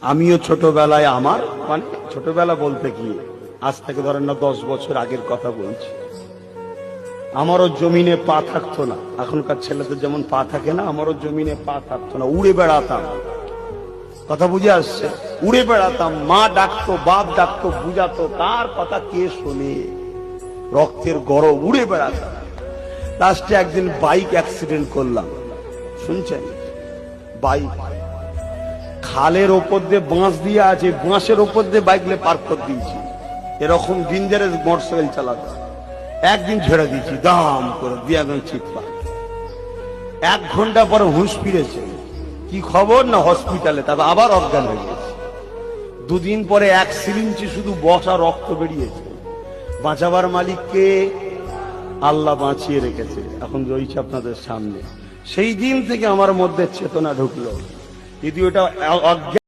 আমিও ছোটবেলায় আমার মানে ছোটবেলা বলতে কি আজ থেকে ধরেন না 10 বছর আগের কথা বলছি, আমারও জমিনে পা থাকতো না। এখনকার ছেলেদের যেমন পা থাকে না, আমারও জমিনে পা থাকতো না, উড়ে বেড়াতাম। কথা বুঝে আসছে? উড়ে বেড়াতাম, মা ডাকতো, বাপ ডাকতো, বুঝাতো, কার কথা কে শোনে, রক্তের গরম, উড়ে বেড়াতাম। লাস্টে একদিন বাইক অ্যাক্সিডেন্ট করলাম, শুনছেন? বাইক খালের ওপর দিয়ে বাঁশ দিয়ে আছে, বাঁশের ওপর দিয়ে বাইক পার্ক করে দিয়েছি। এরকম ডেঞ্জারাস মোটরসাইকেল চালাতো, একদিন ছেড়ে দিয়েছি দাম করে দিয়ে একদম চিৎকার। 1 ঘন্টা পরে হুঁশ ফিরেছে, কি খবর না হসপিটালে, তবে আবার অজ্ঞান হয়ে গেছে। 2 দিন পরে 1 সিরিঞ্চি শুধু বসা রক্ত বেরিয়েছে। বাঁচাবার মালিককে আল্লাহ বাঁচিয়ে রেখেছে, এখন রয়েছে আপনাদের সামনে। সেই দিন থেকে আমার মধ্যে চেতনা ঢুকলো, যদি ওটা অজ্ঞান